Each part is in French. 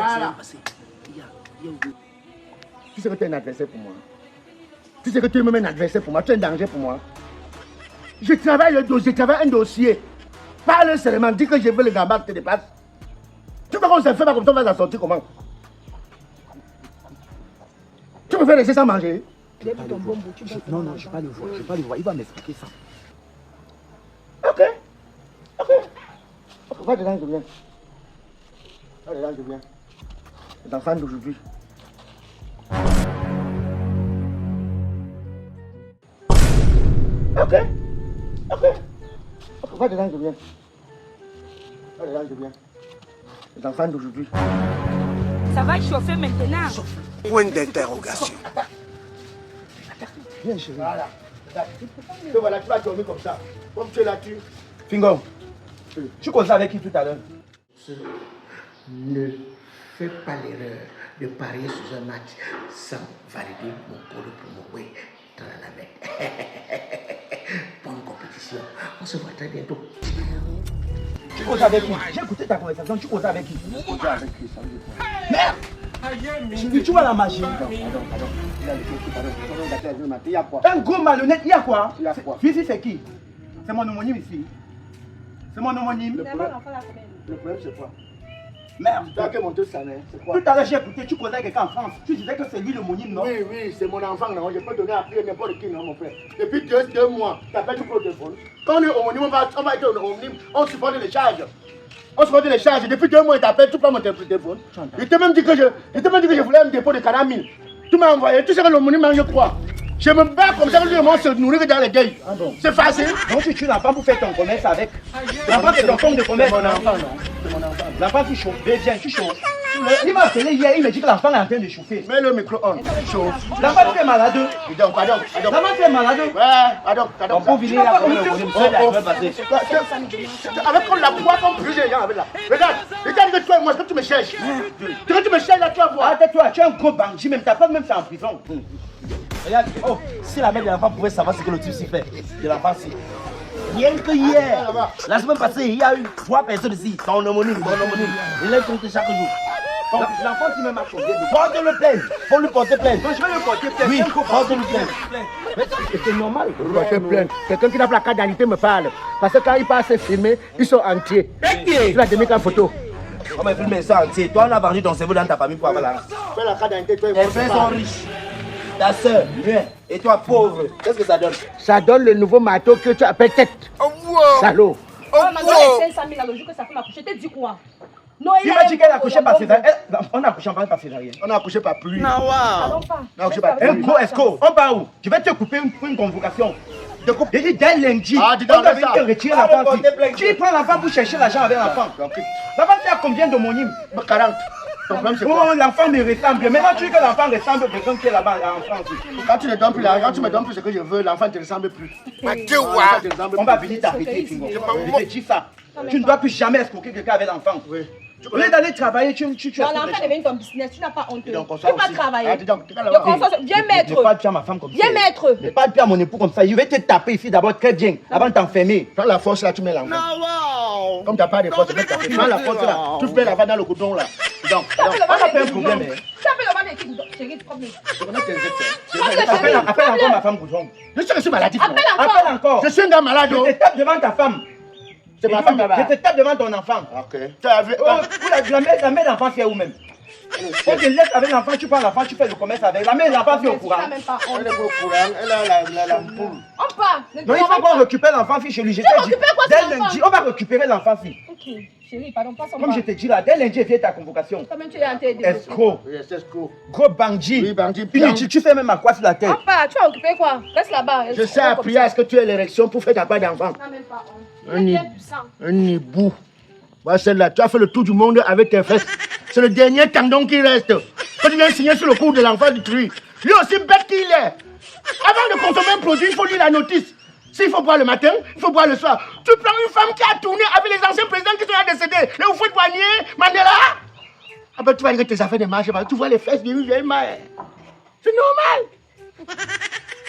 Voilà. Tu sais que tu es un adversaire pour moi. Tu sais que tu es même un adversaire pour moi. Tu es un danger pour moi. Je travaille un dossier. Parle seulement, dis que je veux le gamba qui te dépasse. Tu vois qu'on se fait pas comme ça, on va s'en sortir comment? Tu me fais laisser sans manger? Non, non, je ne vais pas le voir. Je vais pas le voir. Il va m'expliquer ça. Ok. Va dedans, je viens. Va dedans, je viens. Les enfants d'aujourd'hui. Ok. Va dedans, je viens. Va dedans, je viens. Les enfants d'aujourd'hui. Ça va chauffer maintenant. Point d'interrogation. Viens, chérie. Voilà. Voilà, tu vas dormir comme ça. Comme tu es là, tu. Fingo. Tu causais avec qui tout à l'heure? Ne fais pas l'erreur de parier sur un match sans valider mon code pour Moué dans la mer. Bonne compétition. On se voit très bientôt. Tu causes avec qui? J'ai écouté ta conversation. Tu causes avec qui? Je causais avec qui? Ça veut dire quoi? Merde! Je dis, tu vois la magie. Pardon. Il a les il y a quoi? Un gros malhonnête, il y a quoi? Il y a quoi? Ici, c'est qui? C'est mon homonyme ici. C'est mon homonyme. Le problème, c'est quoi? Merde. Tu as que monter ça, c'est quoi? Tout à l'heure, j'ai écouté, tu causais avec quelqu'un en France. Tu disais que c'est lui l'homonyme, non? Oui, c'est mon enfant, non? Je peux donner à prier n'importe qui, non, mon frère. Depuis 2 mois, tu appelles tout le téléphone. Quand on est homonyme, on va être homonyme, on supporte les charges. Depuis 2 mois, il t'appelle, tu prends mon téléphone. Je t'ai même dit que je voulais un dépôt de 40 000. Tu m'as envoyé, tu sais que l'homonyme, je crois. Je me bats comme ça que le monde se nourrit dans les gays. Ah bon? C'est facile. Donc tu tues l'enfant pour faire ton commerce avec. L'enfant c'est ton forme de commerce. C'est mon enfant, non? C'est mon enfant. L'enfant qui chauffe. Viens, tu chauffes. Il m'a appelé hier, il m'a dit que l'enfant est en train de chauffer. Mets le micro on. Chauffe. L'enfant est malade. Pardon. L'enfant est malade. Ouais, pardon. On peut venir là comme le Avec la poids comme plus de gens avec là. Regarde, que toi et moi, est-ce que tu me cherches? Tu me cherches là, tu vas voir. Arrête-toi, tu es un gros bandit, même t'as pas même fait en prison. Regarde, oh, si la mère de l'enfant pouvait savoir ce que le type s'y fait, de l'enfant si. Rien que hier, la semaine passée, il y a eu 3 personnes ici, ton homonyme. Il est compté chaque jour. Donc l'enfant qui m'a marqué, porte-le plainte, faut lui porter plainte. Je vais lui porter plainte. Oui, porte-le plainte. C'est normal. Porter plainte. Quelqu'un qui n'a pas la carte d'identité me parle. Parce que quand il passe filmer, ils sont entiers. Tu vas donner qu'en photo. On m'a filmé ça entier. Toi, on a vendu ton cerveau dans ta famille pour avoir la race. Fais la carte d'identité, toi et tes frères sont riches. Ta soeur, bien. Et toi, pauvre. Qu'est-ce que ça donne? Ça donne le nouveau marteau que tu appelles tête. Salaud. On m'a donné 500 000 le jour que sa femme a couché. T'es dit quoi? Non, il m'a dit qu'elle a accouché par césarienne. On a accouché en par césarienne. On a accouché par pluie. Pardon pas. On a accouché par pluie. Un gros escroc. On part où? Je vais te couper une convocation. J'ai dit dès lundi, tu on doit venir te retirer l'enfant. Tu prends l'enfant pour chercher l'argent avec l'enfant. L'enfant, tu as combien d'homonymes? 40. Ton problème, c'est quoi? Oh, l'enfant me ressemble. Maintenant, tu dis que l'enfant ressemble à quelqu'un qui est là-bas en France. Quand tu ne donnes plus l'argent, tu me donnes plus ce que je veux, l'enfant ne te ressemble plus. On va venir t'arrêter, Fingo. Je te dis ça. Tu ne dois plus jamais escroquer quelqu'un avec l'enfant. Oui. Au lieu d'aller travailler, tu l'enfant est devenu ton business, tu n'as pas honte. Tu donc, vas travailler. Viens Ne maître. parle plus à ma femme comme ça. Viens maître. Ne parle plus à mon époux comme ça. Je vais te taper ici d'abord très bien, avant de t'enfermer. Prends la force là, tu mets l'enfant. Comme tu n'as pas de force, tu mets taper. Prends la force là, tu fais la vanne dans le coton là. Donc, on n'a pas un problème. Tu appelles le mal d'équipe, chérie, tu comprends. je connais tes excès. Appelle encore ma femme Goujon. Je suis maladif. Appelle encore. Je suis un gars malade. Je te tape devant ta femme. C'est ma femme là-bas. Je te tape devant ton enfant. Ok. Tu as vu. La mère d'enfant, c'est où même? On te laisse avec l'enfant, tu prends l'enfant, tu fais le commerce avec. La mère de l'enfant, c'est au courant. Elle est au courant. Elle a la poule. On part. Donc il faut qu'on récupère l'enfant fille chez lui. Je t'ai dit, dès lundi, on va récupérer l'enfant fille. Ok, chérie, pardon, passe en bas. Comme je te dis là, dès lundi, viens ta convocation. Toi-même, tu es en tête. Escroc. Oui, c'est escroc. Gros bandit. Oui, bandit. Tu fais même ma coiffe sur la tête. On part, tu vas occuper quoi? Reste là-bas. Je sais appuyer à ce que tu aies l'érection pour faire ta part d'enfant. Non, même pas. Un hibou. Voilà celle-là, tu as fait le tour du monde avec tes fesses. C'est le dernier tendon qui reste. Quand tu viens signer sur le cou de l'enfant du truie. Lui aussi bête qu'il est. Avant de consommer un produit, il faut lire la notice. S'il faut boire le matin, il faut boire le soir. Tu prends une femme qui a tourné avec les anciens présidents qui sont là décédés. Le Houphouët-Boigny, Mandela. Ah ben tu vas dire que tes affaires ne marchent pas. Tu vois les fesses d'une vieille mère. C'est normal.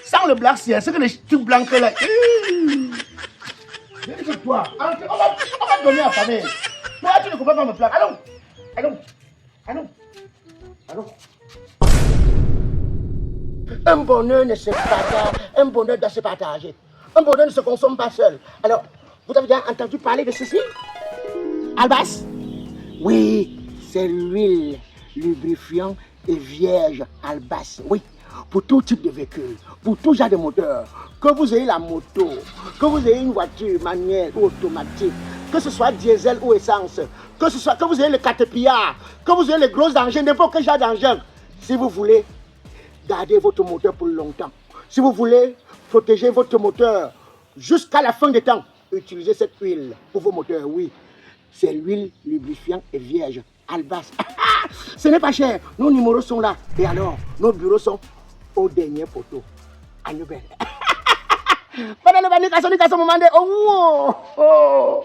Sans le black, c'est que les trucs blancs là. Je dis que toi, on va donner à la famille. Toi, tu ne comprends pas me plaindre. Allons. Ah non. Ah non. Un bonheur ne se partage, un bonheur doit se partager. Un bonheur ne se consomme pas seul. Alors, vous avez déjà entendu parler de ceci? Albas? Oui, c'est l'huile lubrifiant et vierge Albas. Oui, pour tout type de véhicule, pour tout genre de moteur. Que vous ayez la moto, que vous ayez une voiture manuelle ou automatique, que ce soit diesel ou essence, que vous ayez le Caterpillar, que vous ayez les gros engins, n'importe quel genre d'engin. Si vous voulez garder votre moteur pour longtemps, si vous voulez protéger votre moteur jusqu'à la fin des temps, utilisez cette huile pour vos moteurs, oui. C'est l'huile lubrifiante et vierge Albas. Ce n'est pas cher. Nos numéros sont là. Et alors, nos bureaux sont au dernier poteau. À Nubel. Pendant le moment, oh, oh.